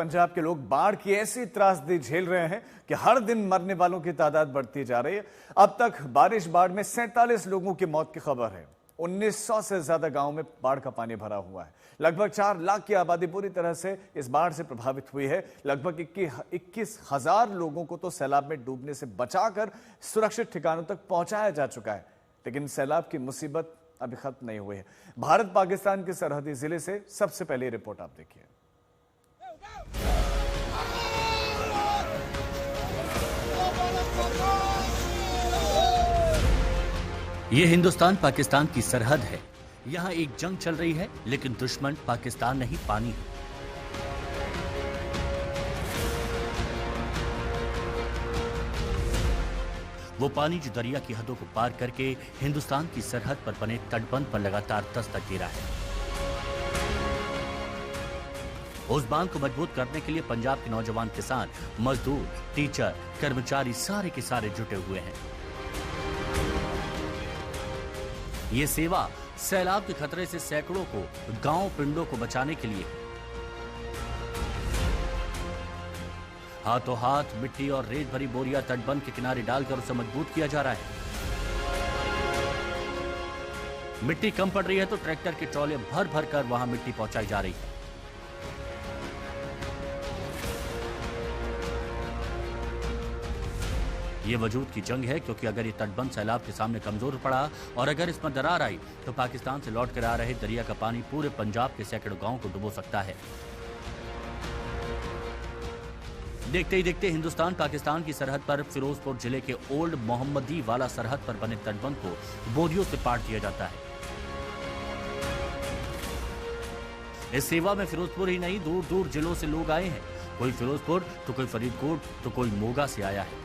पंजाब के लोग बाढ़ की ऐसी त्रासदी झेल रहे हैं कि हर दिन मरने वालों की तादाद बढ़ती जा रही है। अब तक बाढ़ में 47 लोगों की मौत की खबर है। 1900 से ज्यादा गांवों में बाढ़ का पानी भरा हुआ है। लगभग 4 लाख की आबादी बुरी तरह से इस बाढ़ से प्रभावित हुई है। लगभग 21,000 लोगों को तो सैलाब में डूबने से बचाकर सुरक्षित ठिकानों तक पहुंचाया जा चुका है, लेकिन सैलाब की मुसीबत अभी खत्म नहीं हुई है। भारत पाकिस्तान के सरहदी जिले से सबसे पहले रिपोर्ट आप देखिए। ये हिंदुस्तान पाकिस्तान की सरहद है। यहाँ एक जंग चल रही है, लेकिन दुश्मन पाकिस्तान नहीं, पानी है। वो पानी जो दरिया की हदों को पार करके हिंदुस्तान की सरहद पर बने तटबंध पर लगातार दस्तक दे रहा है। उस बांध को मजबूत करने के लिए पंजाब के नौजवान किसान, मजदूर, टीचर, कर्मचारी सारे के सारे जुटे हुए हैं। ये सेवा सैलाब के खतरे से सैकड़ों को गांव पिंडों को बचाने के लिए हाथों हाथ मिट्टी और रेत भरी बोरियां तटबंध के किनारे डालकर उसे मजबूत किया जा रहा है। मिट्टी कम पड़ रही है तो ट्रैक्टर के ट्रॉले भर भर कर वहां मिट्टी पहुंचाई जा रही है। ये वजूद की जंग है, क्योंकि अगर ये तटबंध सैलाब के सामने कमजोर पड़ा और अगर इसमें दरार आई तो पाकिस्तान से लौट कर आ रहे दरिया का पानी पूरे पंजाब के सैकड़ों गांवों को डुबो सकता है। देखते ही देखते हिंदुस्तान पाकिस्तान की सरहद पर फिरोजपुर जिले के ओल्ड मोहम्मदी वाला सरहद पर बने तटबंध को बोरियों से पाट दिया जाता है। इस सेवा में फिरोजपुर ही नहीं, दूर दूर जिलों से लोग आए हैं। कोई फिरोजपुर तो कोई फरीदकोट तो कोई मोगा से आया है।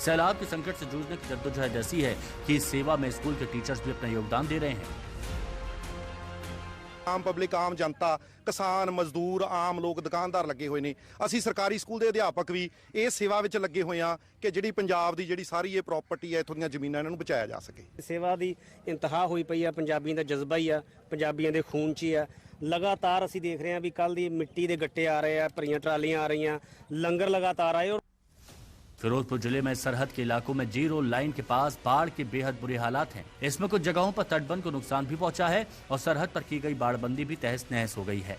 सैलाब के संकट से जूझने की जद्दोजहद ऐसी है कि इस सेवा में स्कूल के टीचर्स भी अपना योगदान दे रहे हैं। आम पब्लिक, आम जनता, किसान, मजदूर, आम लोग, दुकानदार लगे हुए ने। ਅਸੀਂ ਸਰਕਾਰੀ ਸਕੂਲ ਦੇ ਅਧਿਆਪਕ ਵੀ ਇਹ ਸੇਵਾ ਵਿੱਚ ਲੱਗੇ ਹੋਏ ਆ ਕਿ ਜਿਹੜੀ ਪੰਜਾਬ ਦੀ ਜਿਹੜੀ ਸਾਰੀ ਇਹ ਪ੍ਰਾਪਰਟੀ ਹੈ, ਇਥੋਂ ਦੀਆਂ ਜ਼ਮੀਨਾਂ, ਇਹਨਾਂ ਨੂੰ ਬਚਾਇਆ ਜਾ ਸਕੇ। ਸੇਵਾ ਦੀ ਇੰਤਹਾ ਹੋਈ ਪਈ ਆ। ਪੰਜਾਬੀਆਂ ਦਾ ਜਜ਼ਬਾ ਹੀ ਆ, ਪੰਜਾਬੀਆਂ ਦੇ ਖੂਨ 'ਚ ਹੀ ਆ। ਲਗਾਤਾਰ ਅਸੀਂ ਦੇਖ ਰਹੇ ਹਾਂ ਵੀ ਕੱਲ ਦੀ ਮਿੱਟੀ ਦੇ ਗੱਟੇ ਆ ਰਹੇ ਆ, ਭਰੀਆਂ ਟਰਾਲੀਆਂ ਆ ਰਹੀਆਂ, ਲੰਗਰ ਲਗਾਤਾਰ ਆਏ। फिरोजपुर जिले में सरहद के इलाकों में जीरो लाइन के पास बाढ़ के बेहद बुरे हालात हैं। इसमें कुछ जगहों पर तटबंध को नुकसान भी पहुंचा है और सरहद पर की गई बाढ़बंदी भी तहस नहस हो गई है।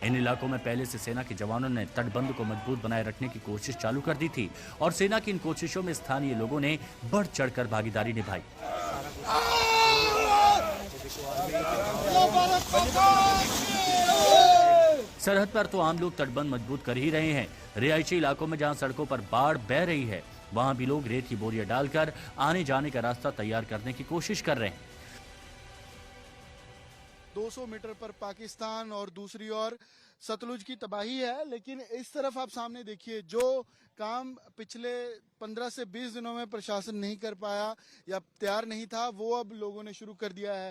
इन इलाकों में पहले से सेना के जवानों ने तटबंध को मजबूत बनाए रखने की कोशिश चालू कर दी थी और सेना की इन कोशिशों में स्थानीय लोगों ने बढ़ चढ़कर भागीदारी निभाई। सरहद पर तो आम लोग तटबंध मजबूत कर ही रहे हैं। रिहायशी इलाकों में जहां सड़कों पर बाढ़ बह रही है, वहां भी लोग रेत की बोरियां डालकर आने जाने का रास्ता तैयार करने की कोशिश कर रहे हैं। 200 मीटर पर पाकिस्तान और दूसरी ओर सतलुज की तबाही है। लेकिन इस तरफ आप सामने देखिए, जो काम पिछले 15 से 20 दिनों में प्रशासन नहीं कर पाया या तैयार नहीं था, वो अब लोगों ने शुरू कर दिया है।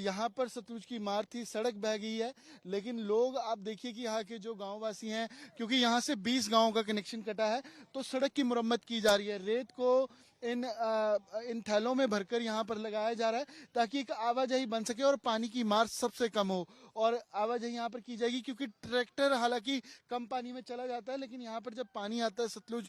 यहाँ पर सतलुज की मार थी, सड़क बह गई है, लेकिन लोग आप देखिए कि यहाँ के जो गांववासी हैं, क्योंकि यहाँ से 20 गांवों का कनेक्शन कटा है, तो सड़क की मुरम्मत की जा रही है। रेत को इन थैलों में भरकर यहाँ पर लगाया जा रहा है ताकि एक आवाजाही बन सके और पानी की मार सबसे कम हो। और आवाजाही यहाँ पर की जाएगी, क्योंकि ट्रैक्टर हालांकि कम पानी में चला जाता है, लेकिन यहाँ पर जब पानी आता है, सतलुज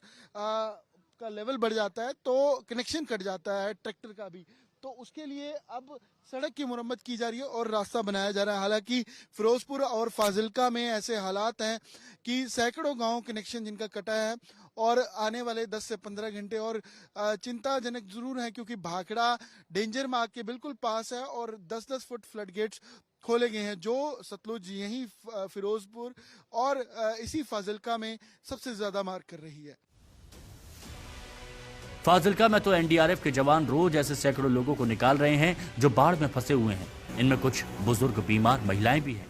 का लेवल बढ़ जाता है, तो कनेक्शन कट जाता है ट्रैक्टर का भी। तो उसके लिए अब सड़क की मुरम्मत की जा रही है और रास्ता बनाया जा रहा है। हालांकि फिरोजपुर और फाजिलका में ऐसे हालात हैं कि सैकड़ों गांव कनेक्शन जिनका कटा है और आने वाले 10 से 15 घंटे और चिंताजनक जरूर है, क्योंकि भाखड़ा डेंजर मार्ग के बिल्कुल पास है और 10-10 फुट फ्लड गेट्स खोले गए हैं, जो सतलुज यहीं फिरोजपुर और इसी फाजिलका में सबसे ज्यादा मार कर रही है। फाजिलका में तो एनडीआरएफ के जवान रोज ऐसे सैकड़ों लोगों को निकाल रहे हैं जो बाढ़ में फंसे हुए हैं। इनमें कुछ बुजुर्ग, बीमार महिलाएं भी हैं।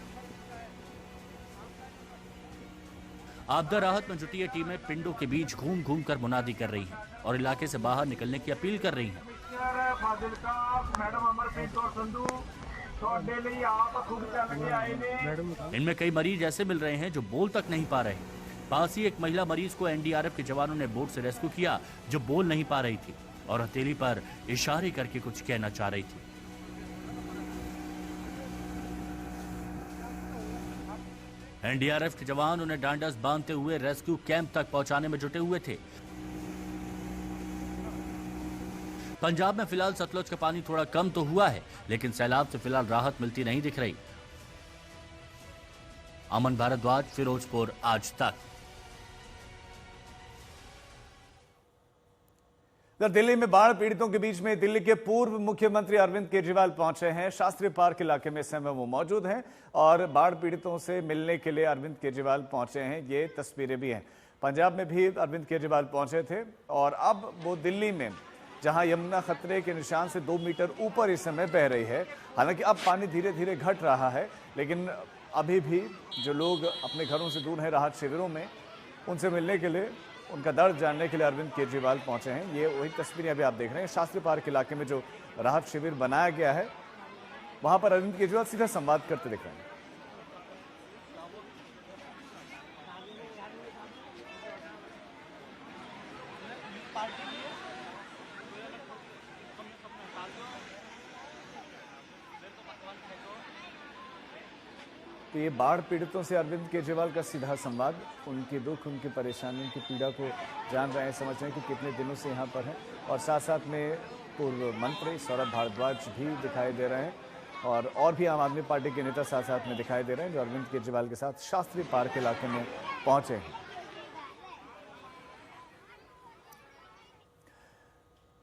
आपदा राहत में जुटी ये टीमें पिंडों के बीच घूम घूम कर मुनादी कर रही हैं और इलाके से बाहर निकलने की अपील कर रही हैं। इनमें कई मरीज ऐसे मिल रहे हैं जो बोल तक नहीं पा रहे। पास ही एक महिला मरीज को एनडीआरएफ के जवानों ने बोट से रेस्क्यू किया, जो बोल नहीं पा रही थी और हथेली पर इशारे करके कुछ कहना चाह रही थी। एनडीआरएफ के जवान उन्हें डांडस बांधते हुए रेस्क्यू कैंप तक पहुंचाने में जुटे हुए थे। पंजाब में फिलहाल सतलुज का पानी थोड़ा कम तो हुआ है, लेकिन सैलाब से फिलहाल राहत मिलती नहीं दिख रही। अमन भारद्वाज, फिरोजपुर आज तक। दिल्ली में बाढ़ पीड़ितों के बीच में दिल्ली के पूर्व मुख्यमंत्री अरविंद केजरीवाल पहुंचे हैं। शास्त्री पार्क इलाके में इस समय वो मौजूद हैं और बाढ़ पीड़ितों से मिलने के लिए अरविंद केजरीवाल पहुंचे हैं। ये तस्वीरें भी हैं। पंजाब में भी अरविंद केजरीवाल पहुंचे थे और अब वो दिल्ली में, जहां यमुना खतरे के निशान से 2 मीटर ऊपर इस समय बह रही है। हालांकि अब पानी धीरे धीरे घट रहा है, लेकिन अभी भी जो लोग अपने घरों से दूर हैं राहत शिविरों में, उनसे मिलने के लिए, उनका दर्द जानने के लिए अरविंद केजरीवाल पहुंचे हैं। ये वही तस्वीरें अभी आप देख रहे हैं। शास्त्री पार्क इलाके में जो राहत शिविर बनाया गया है, वहां पर अरविंद केजरीवाल सीधा संवाद करते दिख रहे हैं। तो ये बाढ़ पीड़ितों से अरविंद केजरीवाल का सीधा संवाद, उनके दुख, उनकी परेशानी, उनकी पीड़ा को जान रहे हैं, समझ रहे हैं कि कितने दिनों से यहाँ पर हैं। और साथ साथ में पूर्व मंत्री सौरभ भारद्वाज भी दिखाई दे रहे हैं और भी आम आदमी पार्टी के नेता साथ साथ में दिखाई दे रहे हैं, जो अरविंद केजरीवाल के साथ शास्त्री पार्क इलाके में पहुंचे हैं।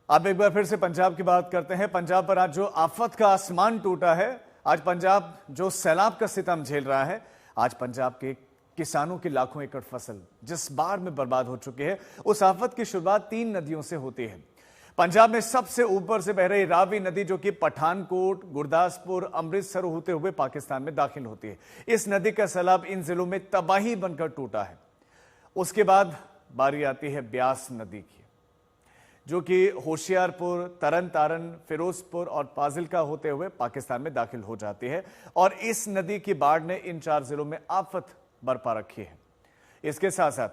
अब एक बार फिर से पंजाब की बात करते हैं। पंजाब पर आज जो आफत का आसमान टूटा है, आज पंजाब जो सैलाब का सितम झेल रहा है, आज पंजाब के किसानों की लाखों एकड़ फसल जिस बाढ़ में बर्बाद हो चुकी है, उस आफत की शुरुआत 3 नदियों से होती है। पंजाब में सबसे ऊपर से बह रही रावी नदी, जो कि पठानकोट, गुरदासपुर, अमृतसर होते हुए पाकिस्तान में दाखिल होती है। इस नदी का सैलाब इन जिलों में तबाही बनकर टूटा है। उसके बाद बारी आती है ब्यास नदी की, जो कि होशियारपुर, तरन तारन, फिरोजपुर और फाजिल्का होते हुए पाकिस्तान में दाखिल हो जाती है। और इस नदी की बाढ़ ने इन 4 जिलों में आफत बरपा रखी है। इसके साथ साथ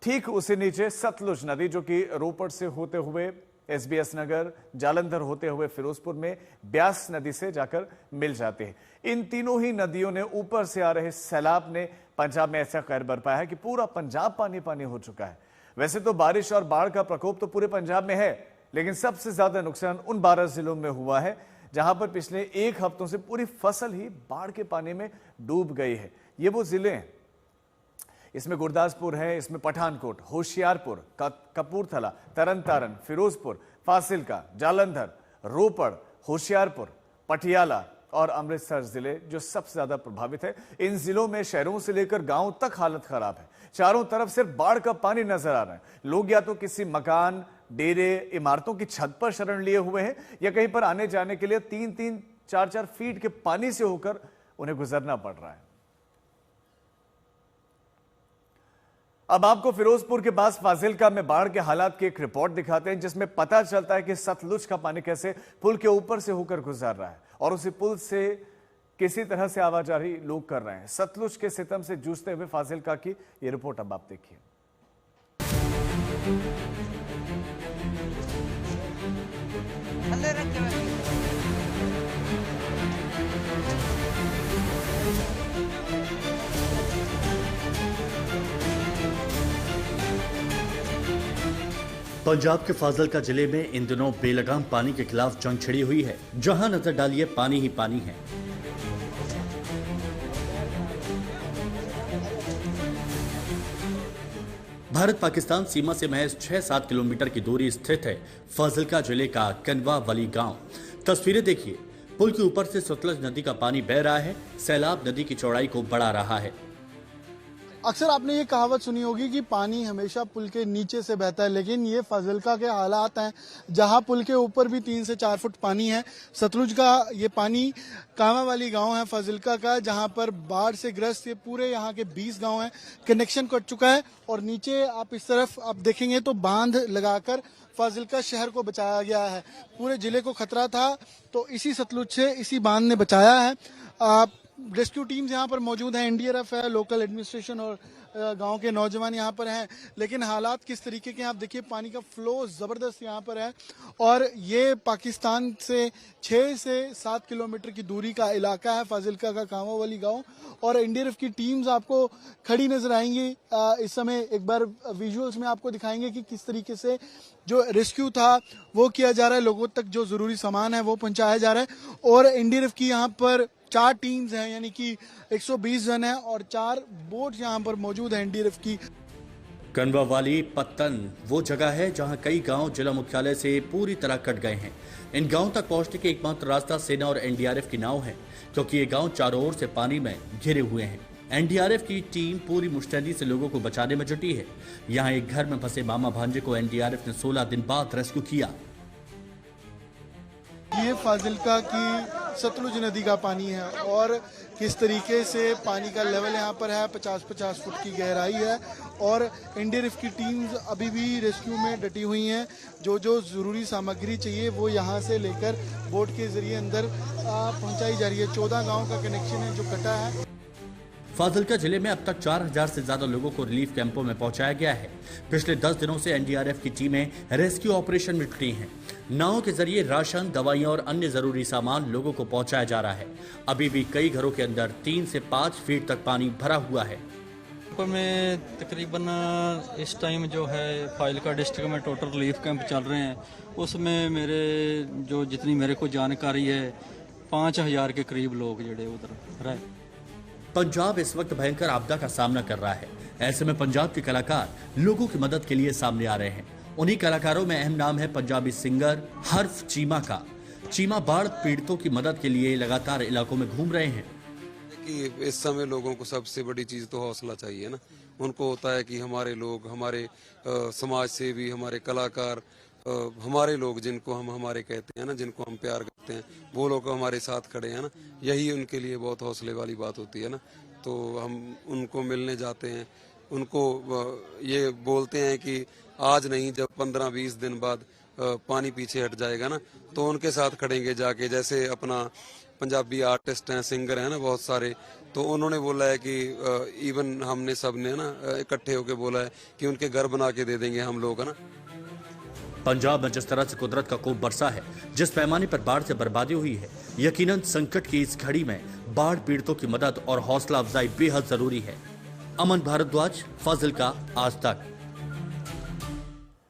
ठीक उसी नीचे सतलुज नदी, जो कि रोपड़ से होते हुए एसबीएस नगर, जालंधर होते हुए फिरोजपुर में ब्यास नदी से जाकर मिल जाती है। इन तीनों ही नदियों ने ऊपर से आ रहे सैलाब ने पंजाब में ऐसा कहर बरपाया है कि पूरा पंजाब पानी पानी हो चुका है। वैसे तो बारिश और बाढ़ का प्रकोप तो पूरे पंजाब में है, लेकिन सबसे ज्यादा नुकसान उन 12 जिलों में हुआ है जहां पर पिछले 1 हफ्तों से पूरी फसल ही बाढ़ के पानी में डूब गई है। ये वो जिले हैं, इसमें गुरदासपुर है, इसमें पठानकोट, होशियारपुर, कपूरथला, तरन तारन, फिरोजपुर, फाजिल्का, जालंधर, रोपड़, होशियारपुर, पटियाला और अमृतसर जिले जो सबसे ज्यादा प्रभावित है। इन जिलों में शहरों से लेकर गांवों तक हालत खराब है। चारों तरफ सिर्फ बाढ़ का पानी नजर आ रहा है। लोग या तो किसी मकान, डेरे, इमारतों की छत पर शरण लिए हुए हैं, या कहीं पर आने जाने के लिए 3-3, 4-4 फीट के पानी से होकर उन्हें गुजरना पड़ रहा है। अब आपको फिरोजपुर के पास फाजिल्का में बाढ़ के हालात की एक रिपोर्ट दिखाते हैं, जिसमें पता चलता है कि सतलुज का पानी कैसे पुल के ऊपर से होकर गुजर रहा है और उसी पुल से किसी तरह से आवाजाही लोग कर रहे हैं। सतलुज के सितम से जूझते हुए फाजिल्का की ये रिपोर्ट अब आप देखिए। पंजाब के फाजिल्का जिले में इन दिनों बेलगाम पानी के खिलाफ जंग छिड़ी हुई है। जहां नजर डालिए पानी ही पानी है। भारत पाकिस्तान सीमा से महज 6-7 किलोमीटर की दूरी स्थित है फाजिल्का जिले का कनवा वाली गांव। तस्वीरें देखिए, पुल के ऊपर से सतलुज नदी का पानी बह रहा है, सैलाब नदी की चौड़ाई को बढ़ा रहा है। अक्सर आपने ये कहावत सुनी होगी कि पानी हमेशा पुल के नीचे से बहता है, लेकिन ये फाजिल्का के हालात हैं जहां पुल के ऊपर भी 3 से 4 फुट पानी है। सतलुज का ये पानी कामा वाली गांव है फाजिल्का का, जहां पर बाढ़ से ग्रस्त ये पूरे यहाँ के 20 गांव हैं, कनेक्शन कट चुका है। और नीचे आप इस तरफ आप देखेंगे तो बांध लगाकर फाजिल्का शहर को बचाया गया है। पूरे जिले को खतरा था तो इसी सतलुज से, इसी बांध ने बचाया है। रेस्क्यू टीम्स यहाँ पर मौजूद हैं, एनडीआरएफ है, लोकल एडमिनिस्ट्रेशन और गांव के नौजवान यहाँ पर हैं, लेकिन हालात किस तरीके के हैं आप देखिए। पानी का फ्लो ज़बरदस्त यहाँ पर है और ये पाकिस्तान से 6 से 7 किलोमीटर की दूरी का इलाका है फाजिल्का का कांवावाली गांव। और एनडीआरएफ की टीम्स आपको खड़ी नजर आएंगी इस समय। एक बार विजुअल्स में आपको दिखाएंगे कि किस तरीके से जो रेस्क्यू था वो किया जा रहा है, लोगों तक जो जरूरी सामान है वो पहुंचाया जा रहा है। और एनडीआरएफ की यहाँ पर 4 टीम्स हैं, यानी कि 120 जन हैं और 4 बोट यहाँ पर मौजूद है एनडीआरएफ की। कनवावाली पत्तन वो जगह है जहां कई गांव जिला मुख्यालय से पूरी तरह कट गए हैं। इन गांवों तक पहुंचने के एकमात्र रास्ता सेना और एनडीआरएफ की नाव है, क्योंकि ये गांव चारों ओर से पानी में घिरे हुए हैं। एनडीआरएफ की टीम पूरी मुस्तैदी से लोगों को बचाने में जुटी है। यहाँ एक घर में फंसे मामा भांजे को एनडीआरएफ ने 16 दिन बाद रेस्क्यू किया। ये फाजिल्का की सतलुज नदी का पानी है और किस तरीके से पानी का लेवल यहाँ पर है, 50-50 फुट की गहराई है। और एनडीआरएफ की टीम्स अभी भी रेस्क्यू में डटी हुई हैं। जो जो ज़रूरी सामग्री चाहिए वो यहाँ से लेकर बोट के जरिए अंदर पहुँचाई जा रही है। 14 गाँव का कनेक्शन है जो कटा है। फाजिल्का जिले में अब तक 4000 से ज्यादा लोगों को रिलीफ कैंपों में पहुंचाया गया है। पिछले 10 दिनों से एनडीआरएफ की टीमें रेस्क्यू ऑपरेशन में जुटी हैं। नावों के जरिए राशन, दवाइयां और अन्य जरूरी सामान लोगों को पहुंचाया जा रहा है। अभी भी कई घरों के अंदर 3 से 5 फीट तक पानी भरा हुआ है। में तकरीबन इस टाइम जो है फाजिल्का डिस्ट्रिक्ट में टोटल रिलीफ कैंप चल रहे हैं। उसमें मेरे जो जितनी मेरे को जानकारी है 5000 के करीब लोग जड़े उधर रहे। पंजाब इस वक्त भयंकर आपदा का सामना कर रहा है। ऐसे में पंजाब के कलाकार लोगों की मदद के लिए सामने आ रहे हैं। उन्हीं कलाकारों में अहम नाम है पंजाबी सिंगर हर्फ चीमा का। चीमा बाढ़ पीड़ितों की मदद के लिए लगातार इलाकों में घूम रहे हैं। कि इस समय लोगों को सबसे बड़ी चीज तो हौसला चाहिए ना। उनको होता है कि हमारे लोग, हमारे समाज सेवी, हमारे कलाकार, हमारे लोग जिनको हम हमारे कहते हैं ना, जिनको हम प्यार करते हैं, वो लोग हमारे साथ खड़े हैं ना। यही उनके लिए बहुत हौसले वाली बात होती है ना। तो हम उनको मिलने जाते हैं, उनको ये बोलते हैं कि आज नहीं, जब 15-20 दिन बाद पानी पीछे हट जाएगा ना तो उनके साथ खड़ेंगे जाके। जैसे अपना पंजाबी आर्टिस्ट हैं, सिंगर हैं ना बहुत सारे, तो उन्होंने बोला है कि इवन हमने सब ने ना इकट्ठे होकर बोला है कि उनके घर बना के दे देंगे हम लोग, है ना। पंजाब में जिस तरह से कुदरत का कोप बरसा है, जिस पैमाने पर बाढ़ से बर्बादी हुई है, यकीनन संकट की इस घड़ी में बाढ़ पीड़ितों की मदद और हौसला अफजाई बेहद जरूरी है। अमन भारद्वाज, फाजिल्का, आज तक।